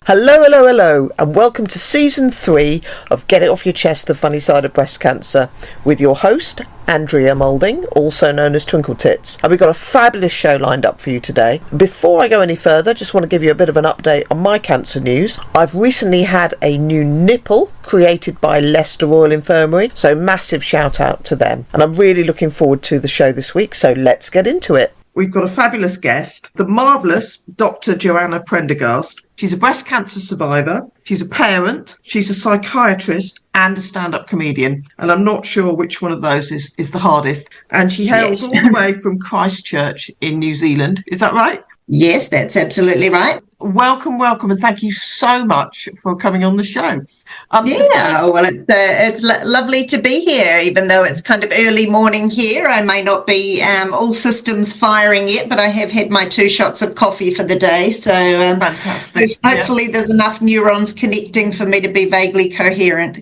Hello, hello, hello, and welcome to Season 3 of Get It Off Your Chest, The Funny Side of Breast Cancer, with your host, Andrea Moulding, also known as Twinkle Tits. And we've got a fabulous show lined up for you today. Before I go any further, just want to give you a bit of an update on my cancer news. I've recently had a new nipple created by Leicester Royal Infirmary, so massive shout out to them. And I'm really looking forward to the show this week, so let's get into it. We've got a fabulous guest, the marvellous Dr. Jo Prendergast. She's a breast cancer survivor, she's a parent, she's a psychiatrist and a stand-up comedian. And I'm not sure which one of those is the hardest. And she hails all the way from Christchurch in New Zealand. Is that right? Yes, that's absolutely right. Welcome, and thank you so much for coming on the show. It's lovely to be here, even though it's kind of early morning here. I may not be all systems firing yet, but I have had my 2 shots of coffee for the day. So fantastic. Hopefully there's enough neurons connecting for me to be vaguely coherent.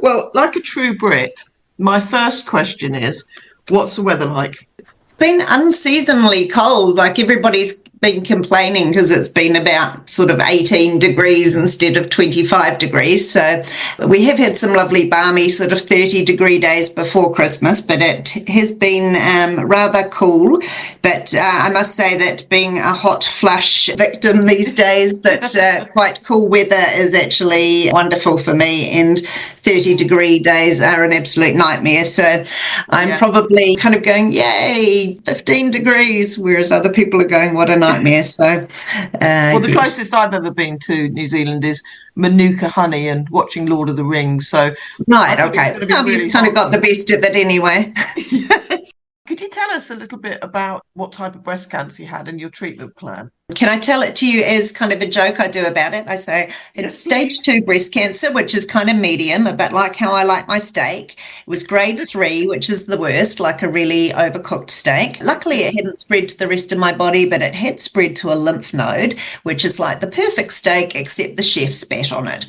Well, like a true Brit, my first question is, what's the weather like? Been unseasonably cold, like everybody's been complaining because it's been about sort of 18 degrees instead of 25 degrees. So we have had some lovely balmy sort of 30-degree days before Christmas, but it has been rather cool. But I must say that being a hot flush victim these days, that quite cool weather is actually wonderful for me, and 30-degree days are an absolute nightmare. So I'm probably kind of going, yay, 15 degrees, whereas other people are going, what a nightmare. So, the closest I've ever been to New Zealand is Manuka honey and watching Lord of the Rings. So, right, okay, you've kind of got the best of it anyway. Yes. Could you tell us a little bit about what type of breast cancer you had and your treatment plan? Can I tell it to you as kind of a joke I do about it? I say it's stage 2 breast cancer, which is kind of medium, a bit like how I like my steak. It was grade 3, which is the worst, like a really overcooked steak. Luckily, it hadn't spread to the rest of my body, but it had spread to a lymph node, which is like the perfect steak, except the chef spat on it.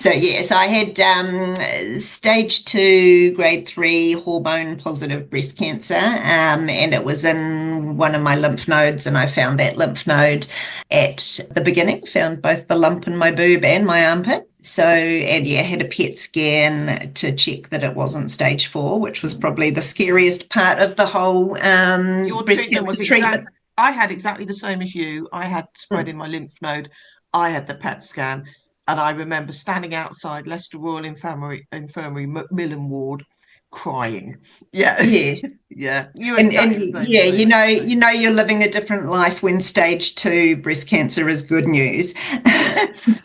So, yes, I had stage 2, grade 3 hormone positive breast cancer, and it was in one of my lymph nodes, and I found that lymph node at the beginning, found both the lump in my boob and my armpit. So, and had a PET scan to check that it wasn't stage 4, which was probably the scariest part of the whole your breast treatment cancer was treatment. I had exactly the same as you. I had spread in my lymph node. I had the PET scan, and I remember standing outside Leicester Royal Infirmary Macmillan Ward, crying. Yeah. Yeah. You know you're living a different life when stage 2 breast cancer is good news. Yes.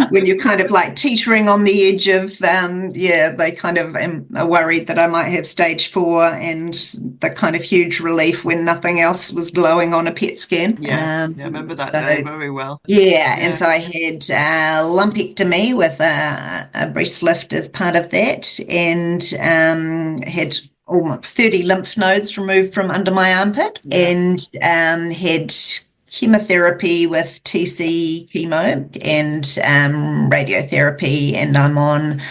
When you're kind of like teetering on the edge of they kind of are worried that I might have stage 4, and the kind of huge relief when nothing else was glowing on a PET scan. I remember that day very well. And so I had a lumpectomy with a breast lift as part of that, and had almost 30 lymph nodes removed from under my armpit, and had chemotherapy with TC chemo and radiotherapy, and I'm on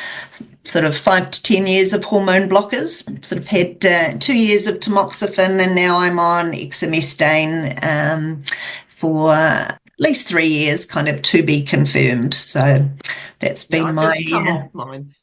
sort of 5 to 10 years of hormone blockers. Sort of had 2 years of tamoxifen, and now I'm on exemestane for at least 3 years, kind of to be confirmed. So that's been I've just come off mine.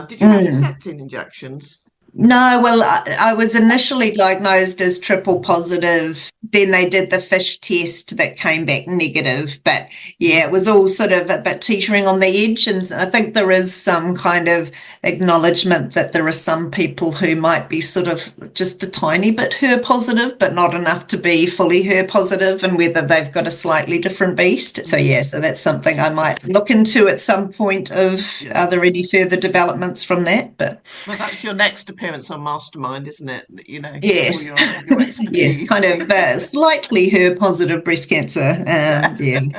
Did you have Herceptin injections? No, well, I was initially diagnosed as triple positive. Then they did the FISH test that came back negative. But it was all sort of a bit teetering on the edge. And I think there is some kind of acknowledgement that there are some people who might be sort of just a tiny bit HER positive, but not enough to be fully HER positive, and whether they've got a slightly different beast. So, so that's something I might look into at some point of are there any further developments from that? But well, that's your next appearance on Mastermind, isn't it? You know, yes, your expertise. Yes, kind of slightly HER positive breast cancer.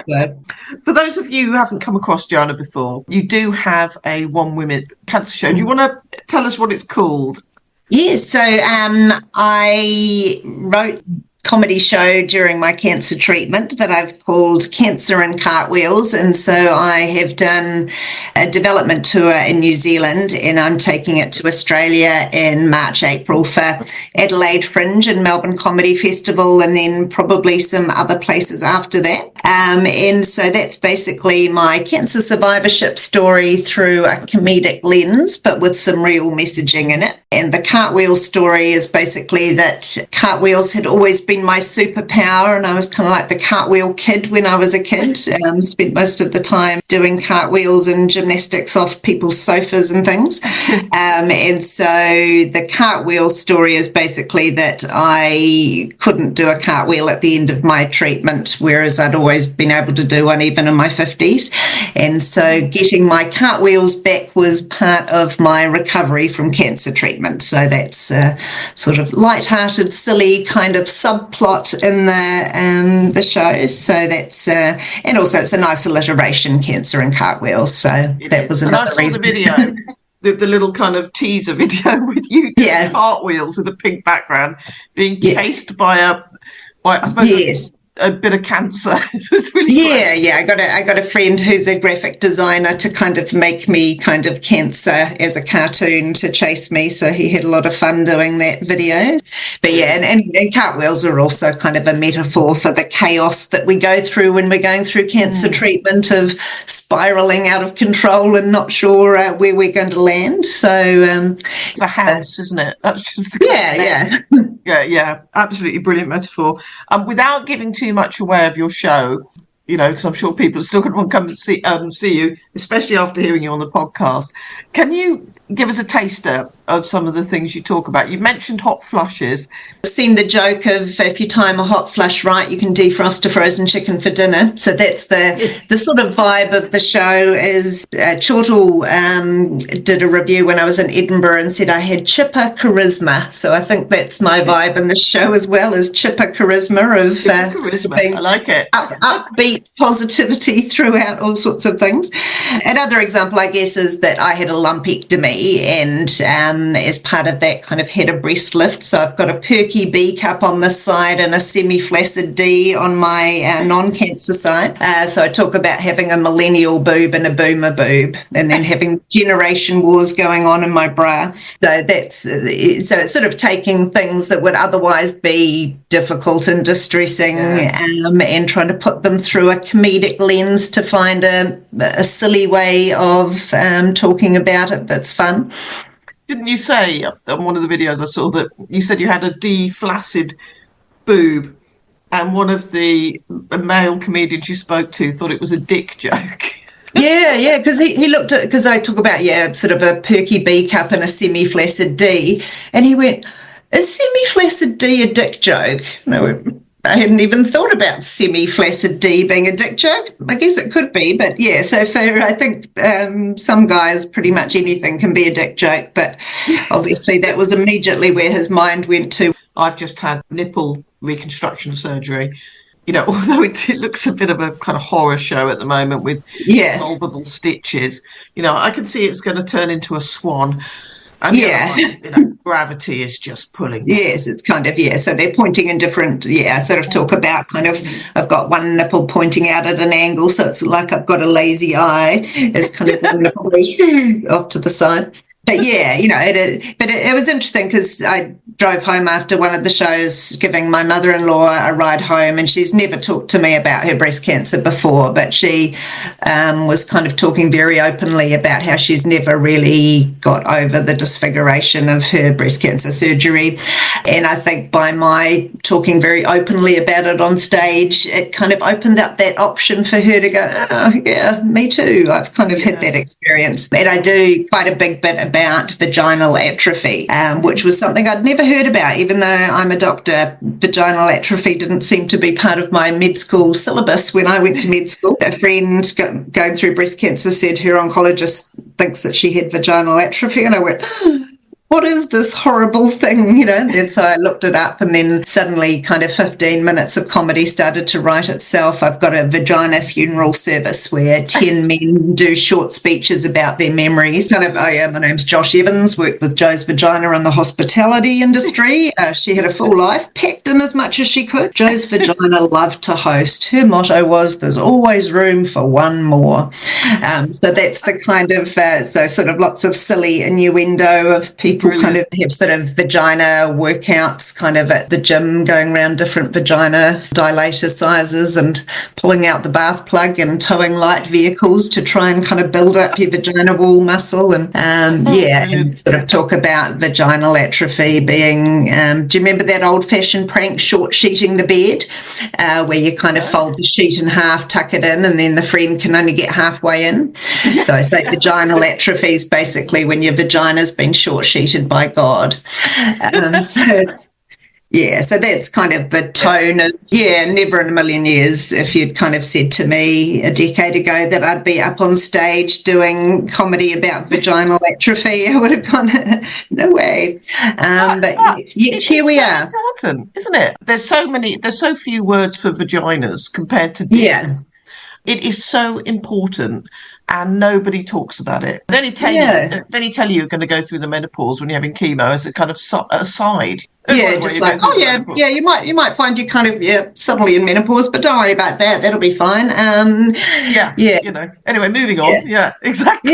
So. For those of you who haven't come across Joanna before, you do have a One Women cancer show. Do you want to tell us what it's called? Yes, so I wrote comedy show during my cancer treatment that I've called Cancer and Cartwheels. And so I have done a development tour in New Zealand, and I'm taking it to Australia in March, April for Adelaide Fringe and Melbourne Comedy Festival, and then probably some other places after that. And so that's basically my cancer survivorship story through a comedic lens, but with some real messaging in it. And the cartwheel story is basically that cartwheels had always been my superpower, and I was kind of like the cartwheel kid when I was a kid. Spent most of the time doing cartwheels and gymnastics off people's sofas and things. And so the cartwheel story is basically that I couldn't do a cartwheel at the end of my treatment, whereas I'd always been able to do one even in my 50s. And so getting my cartwheels back was part of my recovery from cancer treatment. So that's a sort of light-hearted, silly kind of subplot in the show. So that's and also it's a nice alliteration, cancer and cartwheels. So that was another reason. The video, the little kind of teaser video with you doing cartwheels with a pink background, being chased by I suppose a bit of cancer. It was really great. I got a friend who's a graphic designer to kind of make me kind of cancer as a cartoon to chase me, so he had a lot of fun doing that video. But and cartwheels are also kind of a metaphor for the chaos that we go through when we're going through cancer treatment, of spiraling out of control and not sure where we're going to land. So the house, isn't it? That's just yeah, absolutely brilliant metaphor. Without giving too much away of your show, because I'm sure people are still going to want to come and see you, especially after hearing you on the podcast. Can you give us a taster of some of the things you talk about? You mentioned hot flushes. I've seen the joke of if you time a hot flush right, you can defrost a frozen chicken for dinner. So that's the sort of vibe of the show. Is Chortle did a review when I was in Edinburgh and said I had chipper charisma. So I think that's my vibe in the show as well, is chipper charisma of charisma. I like it. Upbeat positivity throughout all sorts of things. Another example, I guess, is that I had a lumpectomy, and as part of that kind of had a breast lift. So I've got a perky B cup on this side and a semi-flaccid D on my non-cancer side. So I talk about having a millennial boob and a boomer boob, and then having generation wars going on in my bra. So it's sort of taking things that would otherwise be difficult and distressing, and trying to put them through a comedic lens to find a silly way of talking about it that's fun. Didn't you say on one of the videos I saw that you said you had a D-flaccid boob, and one of the male comedians you spoke to thought it was a dick joke? Yeah, because he looked at, because I talk about sort of a perky B cup and a semi-flaccid D, and he went, "Is semi-flaccid D a dick joke?" And I went, I hadn't even thought about semi-flaccid D being a dick joke. I guess it could be, but so for, I think some guys, pretty much anything can be a dick joke, but obviously that was immediately where his mind went to. I've just had nipple reconstruction surgery. Although it looks a bit of a kind of horror show at the moment with solvable stitches, I can see it's going to turn into a swan. And gravity is just pulling. Yes, it's kind of, so they're pointing in different, sort of talk about kind of, I've got one nipple pointing out at an angle, so it's like I've got a lazy eye. It's kind of one nipple off to the side. But it was interesting because I drove home after one of the shows giving my mother-in-law a ride home, and she's never talked to me about her breast cancer before, but she was kind of talking very openly about how she's never really got over the disfiguration of her breast cancer surgery. And I think by my talking very openly about it on stage, it kind of opened up that option for her to go, oh, yeah, me too. I've kind of had that experience. And I do quite a big bit about vaginal atrophy, which was something I'd never heard about. Even though I'm a doctor, vaginal atrophy didn't seem to be part of my med school syllabus when I went to med school. A friend going through breast cancer said her oncologist thinks that she had vaginal atrophy, and I went, what is this horrible thing, And then so I looked it up, and then suddenly kind of 15 minutes of comedy started to write itself. I've got a vagina funeral service where 10 men do short speeches about their memories. Kind of, oh yeah, my name's Josh Evans, worked with Jo's Vagina in the hospitality industry. She had a full life, packed in as much as she could. Jo's Vagina loved to host. Her motto was, there's always room for one more. So that's the kind of, so sort of lots of silly innuendo of people kind of have sort of vagina workouts kind of at the gym, going around different vagina dilator sizes and pulling out the bath plug and towing light vehicles to try and kind of build up your vagina wall muscle. And and sort of talk about vaginal atrophy being, do you remember that old-fashioned prank, short sheeting the bed, where you kind of fold the sheet in half, tuck it in, and then the friend can only get halfway in? So I say vaginal atrophy is basically when your vagina's been short sheeted by God. So that's kind of the tone of, never in a million years, if you'd kind of said to me a decade ago that I'd be up on stage doing comedy about vaginal atrophy, I would have gone, no way. But yet here we are. It's important, isn't it? There's so few words for vaginas compared to dicks. Yeah. It is so important, and nobody talks about it. Then he tell you you're going to go through the menopause when you're having chemo as a kind of aside. Just like, you might find you kind of suddenly in menopause, but don't worry about that. That'll be fine. Anyway, moving on. Yeah, exactly.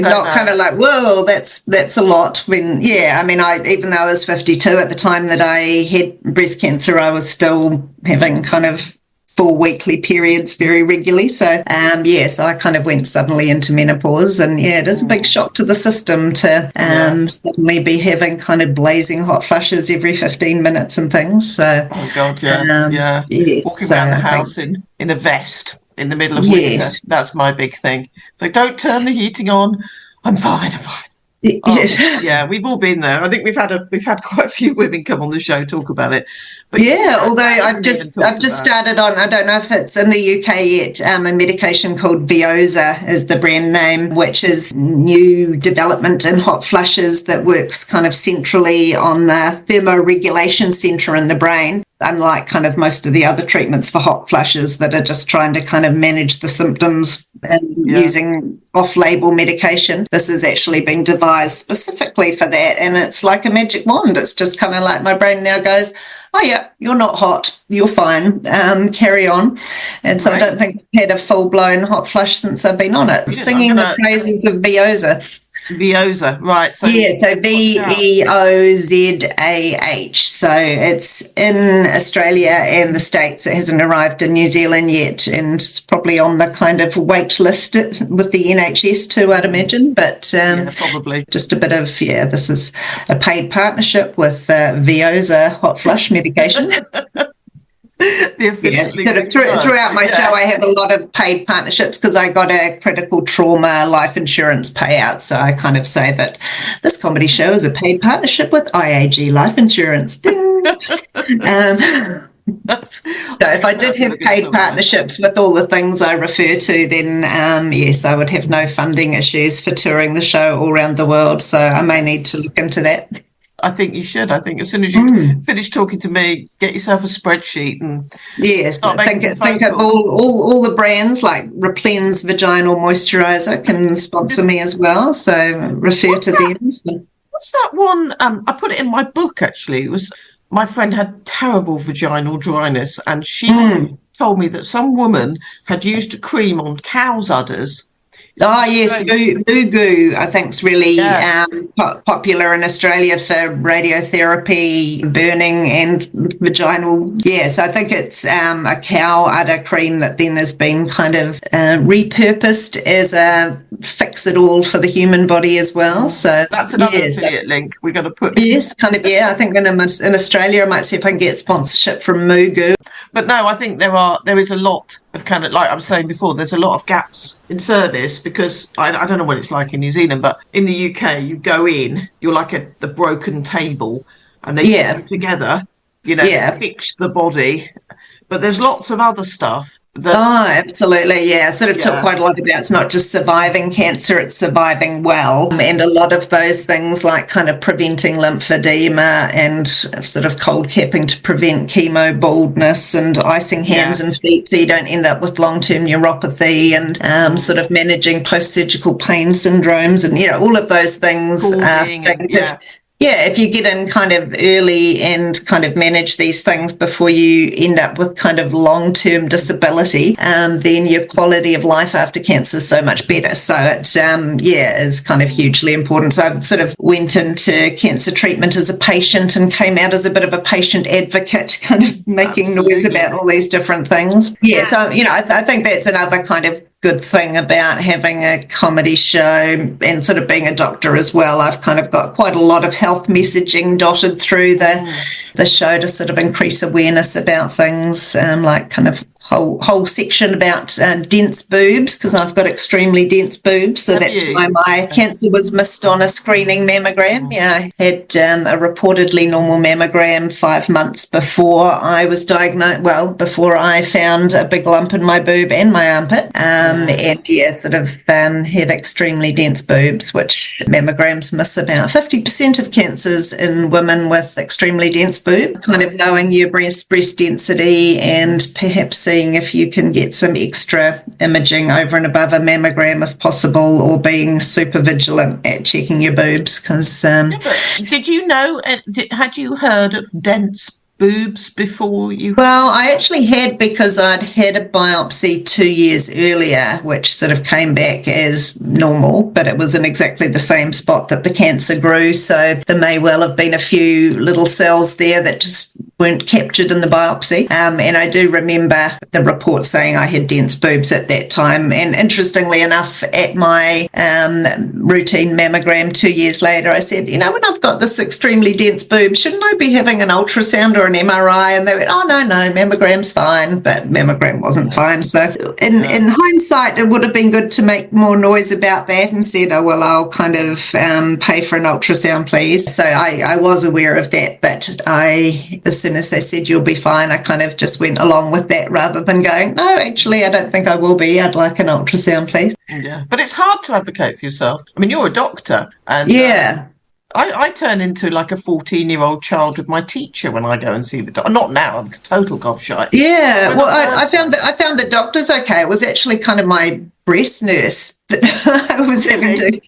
Not kind of like, whoa, that's a lot. When even though I was 52 at the time that I had breast cancer, I was still having kind of 4 weekly periods very regularly. So so I kind of went suddenly into menopause, and it is a big shock to the system to suddenly be having kind of blazing hot flushes every 15 minutes and things. So oh god, walking around the house in a vest in the middle of winter. That's my big thing. Like, don't turn the heating on. I'm fine. We've all been there. I think we've had quite a few women come on the show talk about it. But although I've just started on, I don't know if it's in the UK yet, a medication called Veoza is the brand name, which is new development in hot flushes that works kind of centrally on the thermoregulation centre in the brain. Unlike kind of most of the other treatments for hot flushes that are just trying to kind of manage the symptoms using off-label medication, this has actually been devised specifically for that, and it's like a magic wand. It's just kind of like my brain now goes, oh yeah, you're not hot, you're fine, carry on. And so I don't think I've had a full-blown hot flush since I've been on it. Singing the praises of Veoza. Veoza, right? So so Veozah. So it's in Australia and the States. It hasn't arrived in New Zealand yet, and it's probably on the kind of wait list with the NHS too, I'd imagine. But probably just a bit of this is a paid partnership with Veoza hot flush medication. Throughout my show, I have a lot of paid partnerships because I got a critical trauma life insurance payout. So I kind of say that this comedy show is a paid partnership with IAG Life Insurance. Ding. So if I did have paid partnerships with all the things I refer to, then I would have no funding issues for touring the show all around the world. So I may need to look into that. I think you should. I think as soon as you finish talking to me, get yourself a spreadsheet and think of all the brands like Replen's vaginal moisturizer can sponsor me as well. So refer to them. What's that one? I put it in my book actually. It was my friend had terrible vaginal dryness, and she told me that some woman had used a cream on cow's udders. Ugu, I think, is really popular in Australia for radiotherapy, burning, and vaginal. So I think it's a cow udder cream that then has been kind of repurposed as a fix-it-all for the human body as well. So that's another affiliate link we're going to put. Yes, kind of, I think in Australia I might see if I can get sponsorship from Mugu. But no, I think there is a lot of kind of, like I was saying before, there's a lot of gaps in service because I don't know what it's like in New Zealand, but in the UK you go in, you're like the broken table, and they put you together, fix the body, but there's lots of other stuff Absolutely, yeah. Sort of took quite a lot about it's not just surviving cancer, it's surviving well. And a lot of those things like kind of preventing lymphedema and sort of cold capping to prevent chemo baldness and icing hands and feet so you don't end up with long-term neuropathy and sort of managing post-surgical pain syndromes and, all of those things. If you get in kind of early and kind of manage these things before you end up with kind of long-term disability, then your quality of life after cancer is so much better. So it, is kind of hugely important. So I sort of went into cancer treatment as a patient and came out as a bit of a patient advocate, kind of making noise about all these different things. Yeah, so, I think that's another kind of good thing about having a comedy show and sort of being a doctor as well. I've kind of got quite a lot of health messaging dotted through the show to sort of increase awareness about things, like kind of whole section about dense boobs, because I've got extremely dense boobs, so that's why my cancer was missed on a screening mammogram. I had a reportedly normal mammogram 5 months before I was diagnosed, before I found a big lump in my boob and my armpit, have extremely dense boobs, which mammograms miss about 50% of cancers in women with extremely dense boobs. Kind of knowing your breast density and perhaps seeing if you can get some extra imaging over and above a mammogram if possible, or being super vigilant at checking your boobs. Because did you know, had you heard of dense boobs before you? Well, I actually had, because I'd had a biopsy 2 years earlier, which sort of came back as normal, but it was in exactly the same spot that the cancer grew. So there may well have been a few little cells there that just weren't captured in the biopsy. And I do remember the report saying I had dense boobs at that time. And interestingly enough, at my routine mammogram 2 years later, I said, when I've got this extremely dense boob, shouldn't I be having an ultrasound or an MRI? And they went, oh, no, mammogram's fine. But mammogram wasn't fine. So in hindsight, it would have been good to make more noise about that and said, I'll kind of pay for an ultrasound, please. So I was aware of that, but as soon as they said you'll be fine, I kind of just went along with that rather than going, no, actually, I don't think I will be. I'd like an ultrasound, please. Yeah, but it's hard to advocate for yourself. I mean, you're a doctor, and I turn into like a 14-year-old child with my teacher when I go and see the doctor. Not now, I'm a total gobshite. Yeah, well, I found the doctors okay. It was actually kind of my breast nurse that I was having to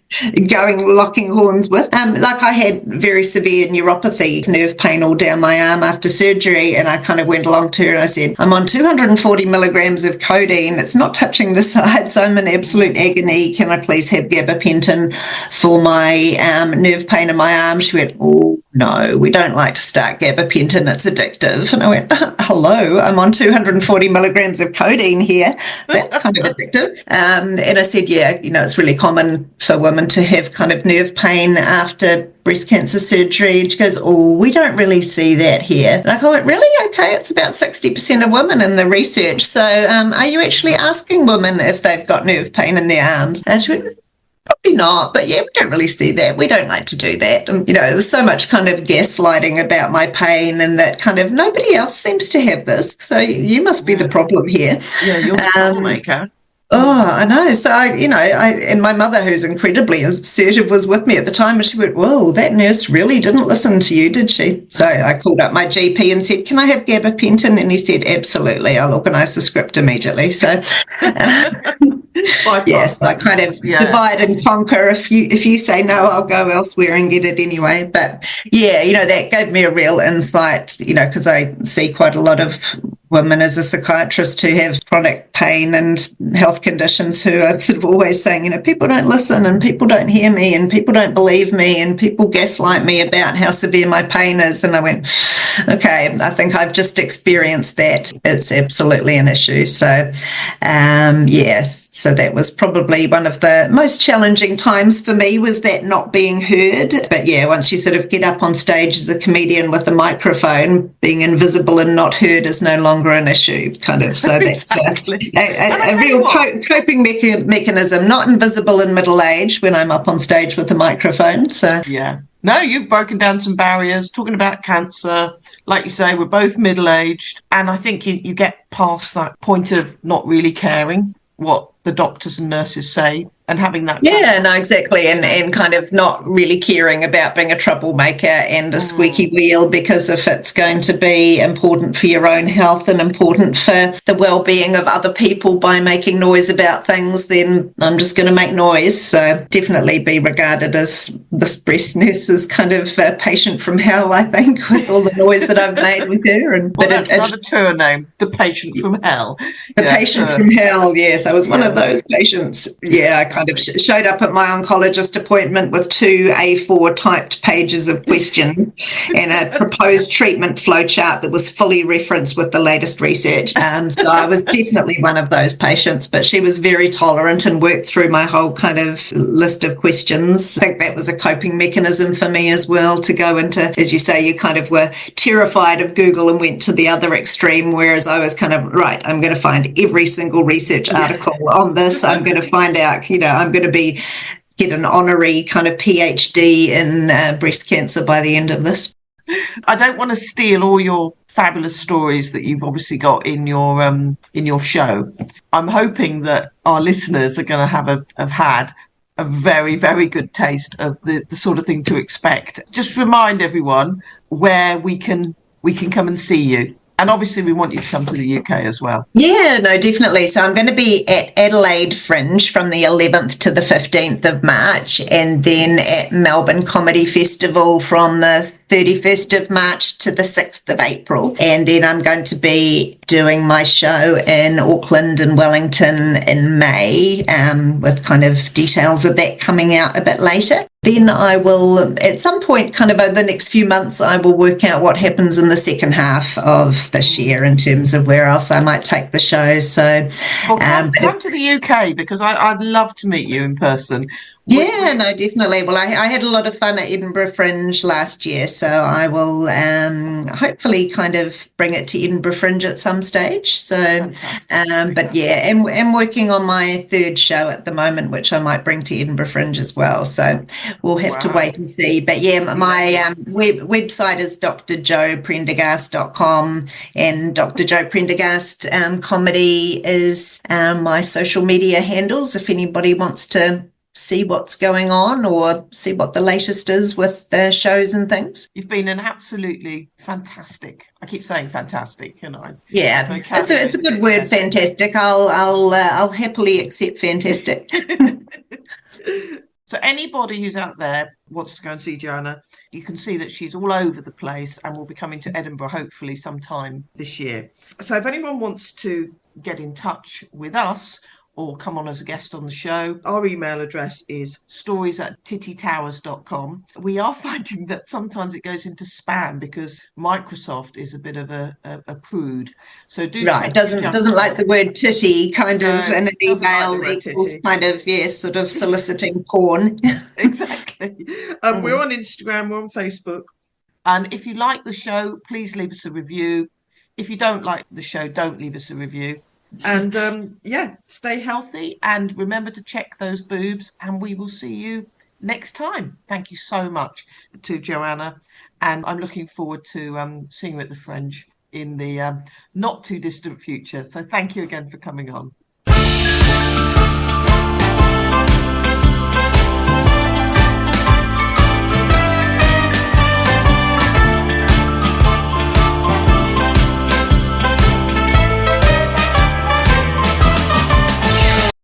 locking horns with. Like I had very severe neuropathy, nerve pain all down my arm after surgery, and I kind of went along to her and I said, I'm on 240 milligrams of codeine. It's not touching the sides. I'm in absolute agony. Can I please have gabapentin for my nerve pain in my arm? She went, oh, no, we don't like to start gabapentin. It's addictive. And I went, hello, I'm on 240 milligrams of codeine here. That's kind of addictive. And I said, it's really common for women to have kind of nerve pain after breast cancer surgery. And she goes, oh, we don't really see that here. And I went, really? Okay, it's about 60% of women in the research. So are you actually asking women if they've got nerve pain in their arms? And she went, probably not, but we don't really see that. We don't like to do that. And, there was so much kind of gaslighting about my pain and that kind of nobody else seems to have this. So you must be the problem here. Yeah, you're the troublemaker. Oh, I know. So, and my mother, who's incredibly assertive, was with me at the time, and she went, whoa, that nurse really didn't listen to you, did she? So I called up my GP and said, can I have gabapentin? And he said, absolutely, I'll organise the script immediately. So, yes, I kind of divide and conquer. If you say no, I'll go elsewhere and get it anyway. But, that gave me a real insight, because I see quite a lot of women as a psychiatrist who have chronic pain and health conditions who are sort of always saying, people don't listen and people don't hear me and people don't believe me and people gaslight me about how severe my pain is. And I went, okay, I think I've just experienced that. It's absolutely an issue. So, yes. So that was probably one of the most challenging times for me, was that not being heard. But once you sort of get up on stage as a comedian with a microphone, being invisible and not heard is no longer an issue, kind of. So that's a real coping mechanism, not invisible in middle age when I'm up on stage with a microphone. So No, you've broken down some barriers, talking about cancer. Like you say, we're both middle-aged. And I think you get past that point of not really caring what the doctors and nurses say and having that. Yeah, no, exactly. And kind of not really caring about being a troublemaker and a squeaky wheel, because if it's going to be important for your own health and important for the well-being of other people by making noise about things, then I'm just going to make noise. So definitely be regarded as this breast nurse is kind of a patient from hell, I think, with all the noise that I've made with her. And well, that's another tour name, the patient from hell. The patient from hell, yes. I was one of those patients. Yeah, I kind of showed up at my oncologist appointment with 2 A4 typed pages of questions and a proposed treatment flowchart that was fully referenced with the latest research. So I was definitely one of those patients, but she was very tolerant and worked through my whole kind of list of questions. I think that was a coping mechanism for me as well, to go into, as you say, you kind of were terrified of Google and went to the other extreme, whereas I was kind of, right, I'm going to find every single research article on this. I'm going to find out, I'm going to get an honorary kind of PhD in breast cancer by the end of this. I don't want to steal all your fabulous stories that you've obviously got in your show. I'm hoping that our listeners are going to have had a very, very good taste of the sort of thing to expect. Just remind everyone where we can come and see you. And obviously we want you to come to the UK as well. Yeah, no, definitely. So I'm going to be at Adelaide Fringe from the 11th to the 15th of March, and then at Melbourne Comedy Festival from the 31st of March to the 6th of April. And then I'm going to be doing my show in Auckland and Wellington in May, with kind of details of that coming out a bit later. Then I will, at some point, kind of over the next few months, I will work out what happens in the second half of this year in terms of where else I might take the show. So, well, come to the UK, because I'd love to meet you in person. Yeah, no, definitely. Well, I had a lot of fun at Edinburgh Fringe last year, so I will hopefully kind of bring it to Edinburgh Fringe at some stage. So, but yeah, and I'm working on my third show at the moment, which I might bring to Edinburgh Fringe as well. So we'll have to wait and see. But yeah, my website is drjoprendergast.com, and Dr. Jo Prendergast comedy is my social media handles if anybody wants to see what's going on or see what the latest is with the shows and things. You've been an absolutely fantastic, I keep saying fantastic, Yeah, it's a good word, fantastic. I'll happily accept fantastic. So anybody who's out there wants to go and see Joanna, you can see that she's all over the place and will be coming to Edinburgh hopefully sometime this year. So if anyone wants to get in touch with us or come on as a guest on the show, our email address is stories@tittytowers.com. We are finding that sometimes it goes into spam because Microsoft is a bit of a prude. So doesn't like the word titty kind of in an email equals kind of sort of soliciting porn. Exactly. We're on Instagram, we're on Facebook. And if you like the show, please leave us a review. If you don't like the show, don't leave us a review. And stay healthy and remember to check those boobs, and we will see you next time. Thank you so much to Joanna, and I'm looking forward to seeing you at the Fringe in the not too distant future. So thank you again for coming on.